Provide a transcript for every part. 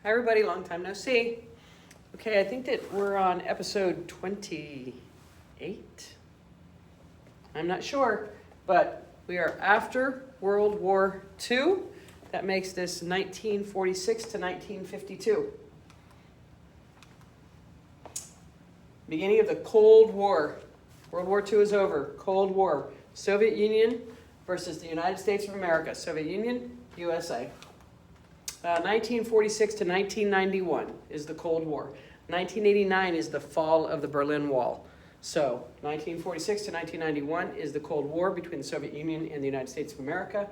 Hi everybody, long time no see. Okay, I think that we're on episode 28. I'm not sure, but we are after World War II. That makes this 1946 to 1952. Beginning of the Cold War. World War II is over. Cold War. Soviet Union versus the United States of America. Soviet Union, USA. 1946 to 1991 is the Cold War. 1989 is the fall of the Berlin Wall. So 1946 to 1991 is the Cold War between the Soviet Union and the United States of America.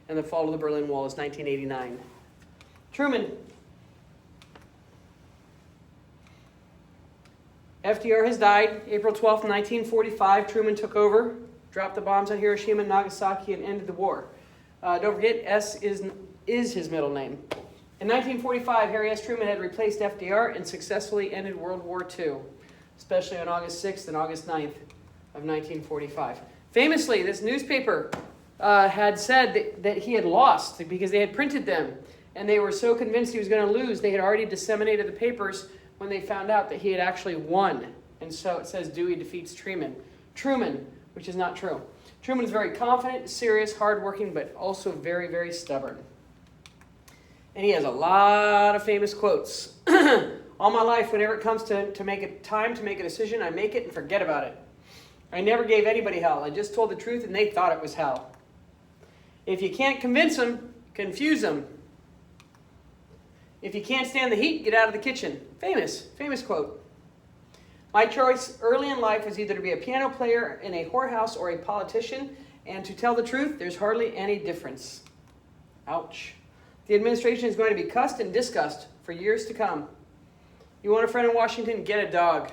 And the fall of the Berlin Wall is 1989. Truman. FDR has died. April 12th, 1945, Truman took over, dropped the bombs on Hiroshima and Nagasaki, and ended the war. Don't forget, S is his middle name. In 1945, Harry S. Truman had replaced FDR and successfully ended World War II, especially on August 6th and August 9th of 1945. Famously, this newspaper had said that he had lost because they had printed them, and they were so convinced he was going to lose, they had already disseminated the papers when they found out that he had actually won. And so it says Dewey defeats Truman, which is not true. Truman is very confident, serious, hardworking, but also very, very stubborn. And he has a lot of famous quotes. All my life, whenever it comes to make a time to make a decision, I make it and forget about it. I never gave anybody hell. I just told the truth and they thought it was hell. If you can't convince them, confuse them. If you can't stand the heat, get out of the kitchen. Famous quote. My choice early in life was either to be a piano player in a whorehouse or a politician, and to tell the truth, there's hardly any difference. Ouch. The administration is going to be cussed and discussed for years to come. You want a friend in Washington? Get a dog.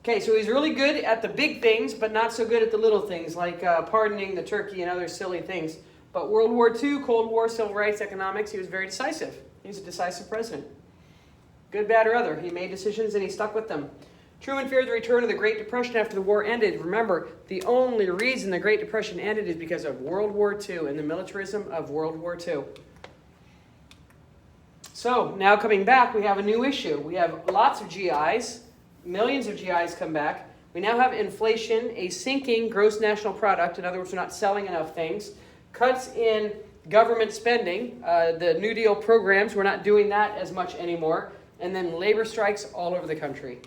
Okay, so he's really good at the big things, but not so good at the little things, like pardoning the turkey and other silly things. But World War II, Cold War, civil rights, economics, he was very decisive. He was a decisive president. Good, bad, or other. He made decisions and he stuck with them. Truman feared the return of the Great Depression after the war ended. Remember, the only reason the Great Depression ended is because of World War II and the militarism of World War II. So, now coming back, we have a new issue. We have lots of GIs, millions of GIs come back. We now have inflation, a sinking gross national product. In other words, we're not selling enough things. Cuts in government spending, the New Deal programs, we're not doing that as much anymore. And then labor strikes all over the country.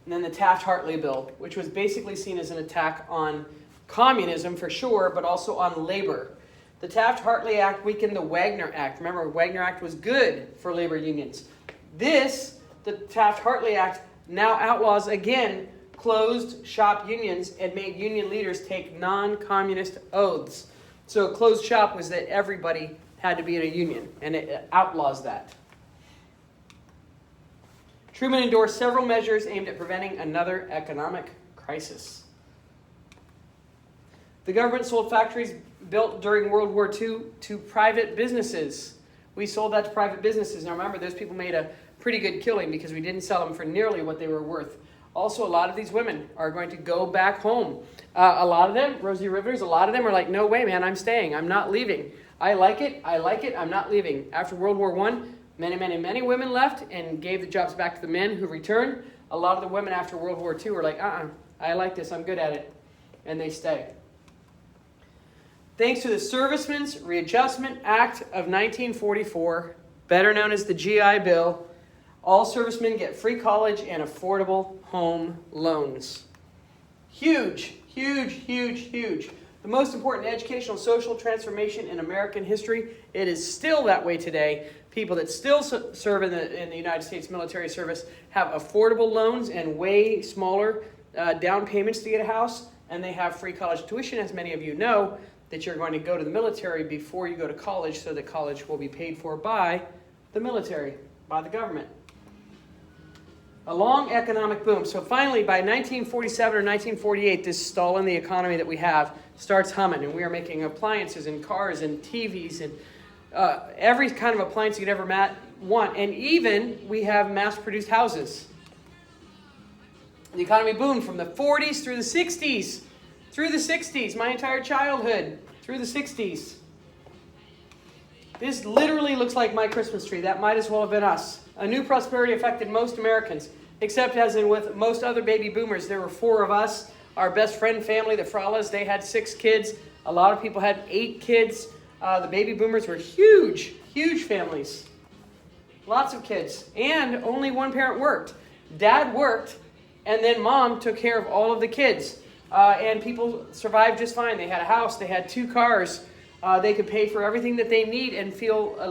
And then the TaftHartley bill, which was basically seen as an attack on communism for sure, but also on labor. The TaftHartley Act weakened the Wagner Act. Remember, Wagner Act was good for labor unions. The TaftHartley Act, now outlaws again closed shop unions and made union leaders take non-communist oaths. So a closed shop was that everybody had to be in a union, and it outlaws that. Truman endorsed several measures aimed at preventing another economic crisis. The government sold factories built during World War II to private businesses. We sold that to private businesses. Now remember, those people made a pretty good killing because we didn't sell them for nearly what they were worth. Also, a lot of these women are going to go back home. A lot of them, Rosie Rivers, a lot of them are like, no way, man, I'm staying. I'm not leaving. I like it. I'm not leaving. After World War I, many women left and gave the jobs back to the men who returned. A lot of the women after World War II were like, I like this, I'm good at it. And they stay. Thanks to the Servicemen's Readjustment Act of 1944, better known as the GI Bill, all servicemen get free college and affordable home loans. Huge. The most important educational social transformation in American history. It is still that way today. People that still serve in the United States military service have affordable loans and way smaller down payments to get a house, and they have free college tuition, as many of you know, that you're going to go to the military before you go to college, so that college will be paid for by the military, by the government. A long economic boom. So finally, by 1947 or 1948, this stall in the economy that we have starts humming, and we are making appliances and cars and TVs and every kind of appliance you could ever want. And even we have mass-produced houses. The economy boomed from the 40s through the 60s. Through the 60s, my entire childhood, through the 60s. This literally looks like my Christmas tree. That might as well have been us. A new prosperity affected most Americans, except as in with most other baby boomers. There were 4 of us. Our best friend family, the Frallas, they had 6 kids. A lot of people had 8 kids. The baby boomers were huge, huge families. Lots of kids. And only one parent worked. Dad worked, and then mom took care of all of the kids. And people survived just fine. They had a house. They had 2 cars. They could pay for everything that they need and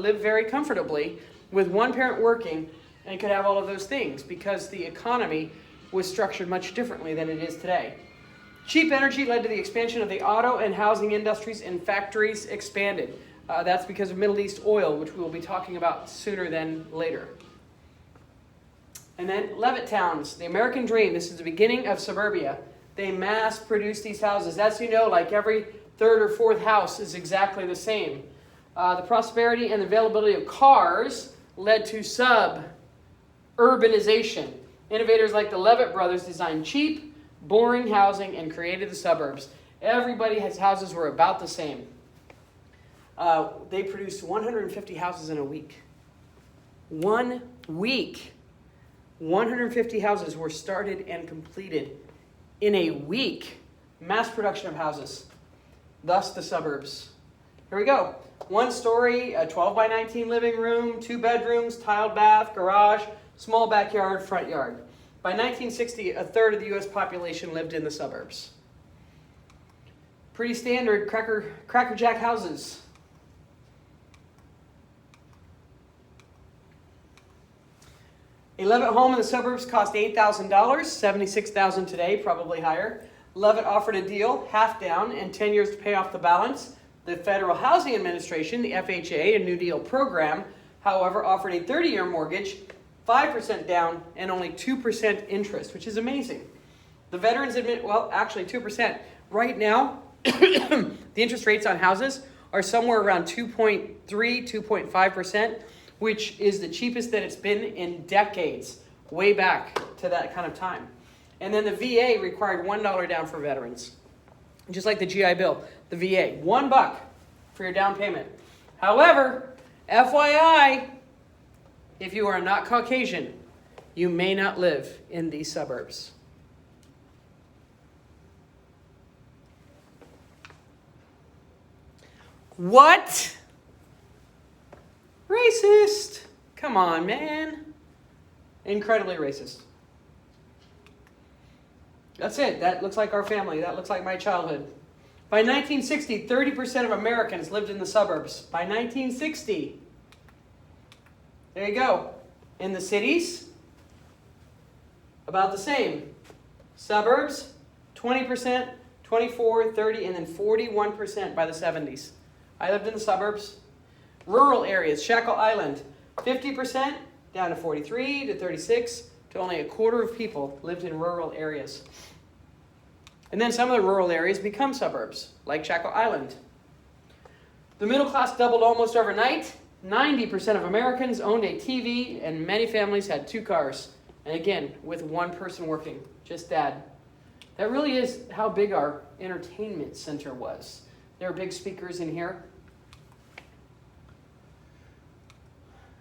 live very comfortably with one parent working, and could have all of those things because the economy was structured much differently than it is today. Cheap energy led to the expansion of the auto and housing industries, and factories expanded. That's because of Middle East oil, which we will be talking about sooner than later. And then Levitt towns, the American dream. This is the beginning of suburbia. They mass produce these houses. That's, like every 3rd or 4th house is exactly the same. The prosperity and availability of cars led to suburbanization. Innovators like the Levitt brothers designed cheap, boring housing and created the suburbs. Everybody's houses were about the same. They produced 150 houses in a week. 1 week. 150 houses were started and completed in a week. Mass production of houses. Thus the suburbs. Here we go. 1 story, a 12 by 19 living room, 2 bedrooms, tiled bath, garage, small backyard, front yard. By 1960, a third of the U.S. population lived in the suburbs. Pretty standard Cracker Jack houses. A Levitt home in the suburbs cost $8,000, $76,000 today, probably higher. Levitt offered a deal, half down, and 10 years to pay off the balance. The Federal Housing Administration, the FHA, a New Deal program, however, offered a 30-year mortgage, 5% down, and only 2% interest, which is amazing. The veterans admit, actually 2%. Right now, the interest rates on houses are somewhere around 2.3, 2.5%, which is the cheapest that it's been in decades, way back to that kind of time. And then the VA required $1 down for veterans. Just like the GI Bill, the VA, $1 for your down payment. However, FYI, if you are not Caucasian, you may not live in these suburbs. What? Racist. Come on, man. Incredibly racist. That's it. That looks like our family. That looks like my childhood. By 1960, 30% of Americans lived in the suburbs. By 1960. There you go. In the cities, about the same. Suburbs, 20%, 24, 30, and then 41% by the 70s. I lived in the suburbs. Rural areas, Shackle Island, 50% down to 43 to 36 to only a quarter of people lived in rural areas. And then some of the rural areas become suburbs, like Shackle Island. The middle class doubled almost overnight. 90% of Americans owned a TV, and many families had 2 cars. And again, with 1 person working, just dad. That really is how big our entertainment center was. There are big speakers in here.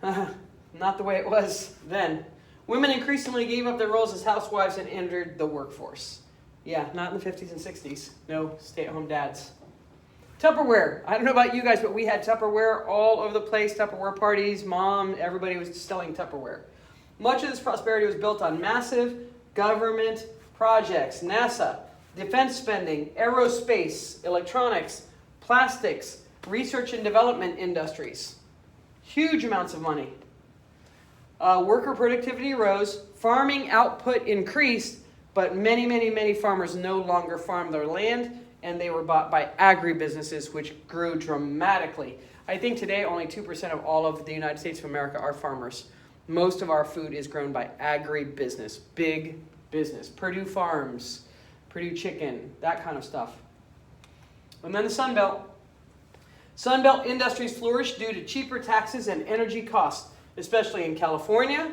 Not the way it was then. Women increasingly gave up their roles as housewives and entered the workforce. Yeah, not in the 50s and 60s. No stay-at-home dads. Tupperware. I don't know about you guys, but we had Tupperware all over the place. Tupperware parties, mom, everybody was selling Tupperware. Much of this prosperity was built on massive government projects. NASA, defense spending, aerospace, electronics, plastics, research and development industries. Huge amounts of money. Worker productivity rose. Farming output increased, but many farmers no longer farmed their land, and they were bought by agribusinesses, which grew dramatically. I think today only 2% of all of the United States of America are farmers. Most of our food is grown by agribusiness, big business. Purdue Farms, Purdue Chicken, that kind of stuff. And then the Sun Belt. Sun Belt industries flourished due to cheaper taxes and energy costs, especially in California,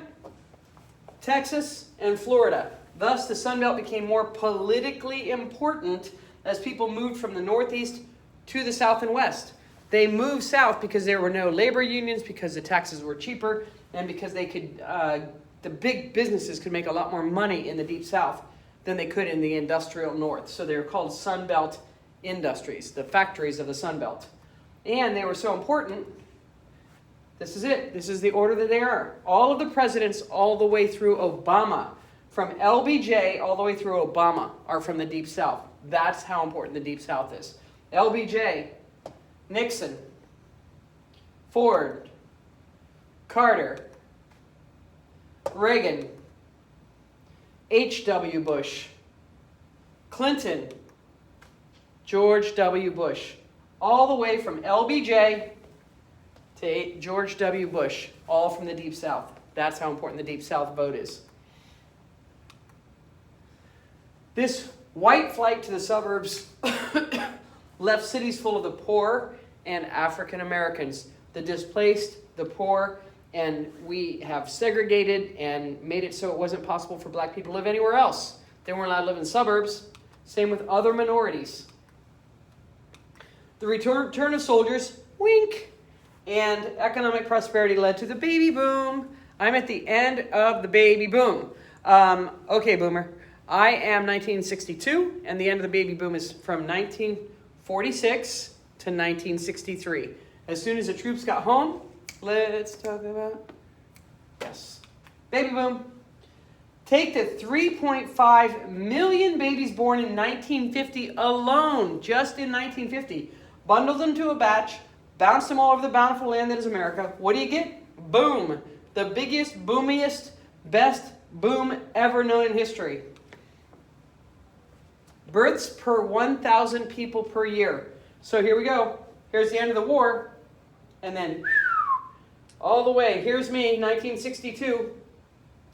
Texas, and Florida. Thus, the Sun Belt became more politically important as people moved from the Northeast to the South and West. They moved south because there were no labor unions, because the taxes were cheaper, and because they could, the big businesses could make a lot more money in the Deep South than they could in the industrial North. So they were called Sun Belt industries, the factories of the Sun Belt. And they were so important. This is it. This is the order that they are. All of the presidents all the way through Obama, from LBJ all the way through Obama, are from the Deep South. That's how important the Deep South is. LBJ, Nixon, Ford, Carter, Reagan, H.W. Bush, Clinton, George W. Bush. All the way from LBJ to George W. Bush, all from the Deep South. That's how important the Deep South vote is. This white flight to the suburbs left cities full of the poor and African Americans, the displaced, the poor, and we have segregated and made it so it wasn't possible for black people to live anywhere else. They weren't allowed to live in suburbs. Same with other minorities. The return of soldiers, wink, and economic prosperity led to the baby boom. I'm at the end of the baby boom. Okay, boomer. I am 1962, and the end of the baby boom is from 1946 to 1963. As soon as the troops got home, let's talk about, yes, baby boom. Take the 3.5 million babies born in 1950 alone, just in 1950. Bundle them to a batch, bounce them all over the bountiful land that is America. What do you get? Boom. The biggest, boomiest, best boom ever known in history. Births per 1,000 people per year. So here we go. Here's the end of the war. And then all the way. Here's me, 1962.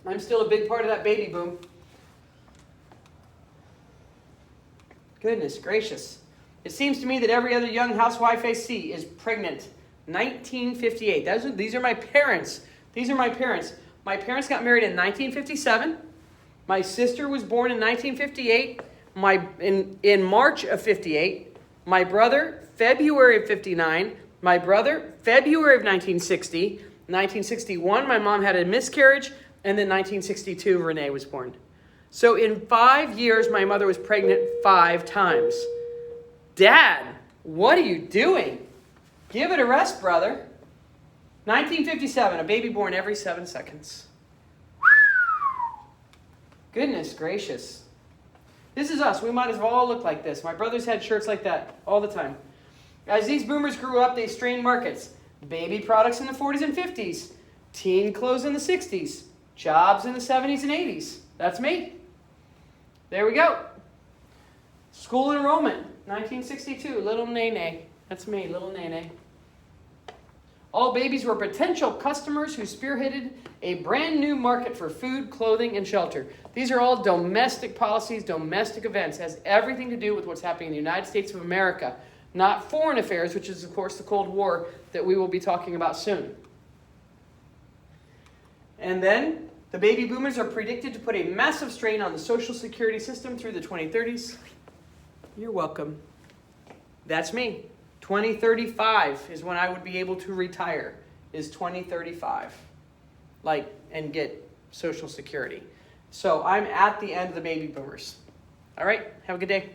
I'm still a big part of that baby boom. Goodness gracious. It seems to me that every other young housewife I see is pregnant. 1958. These are my parents. These are my parents. My parents got married in 1957. My sister was born in 1958. In March of 58. My brother, February of 59. My brother, February of 1960. 1961, my mom had a miscarriage. And then 1962, Renee was born. So in 5 years, my mother was pregnant 5 times. Dad, what are you doing? Give it a rest, brother. 1957, a baby born every 7 seconds. Goodness gracious. This is us. We might as well all look like this. My brothers had shirts like that all the time. As these boomers grew up, they strained markets. Baby products in the 40s and 50s. Teen clothes in the 60s. Jobs in the 70s and 80s. That's me. There we go. School enrollment, 1962. Little Nene. That's me, little Nene. All babies were potential customers who spearheaded a brand new market for food, clothing, and shelter. These are all domestic policies, domestic events. It has everything to do with what's happening in the United States of America, not foreign affairs, which is, of course, the Cold War that we will be talking about soon. And then the baby boomers are predicted to put a massive strain on the Social Security system through the 2030s. You're welcome. That's me. 2035 is when I would be able to retire, is 2035, and get Social Security. So I'm at the end of the baby boomers. All right, have a good day.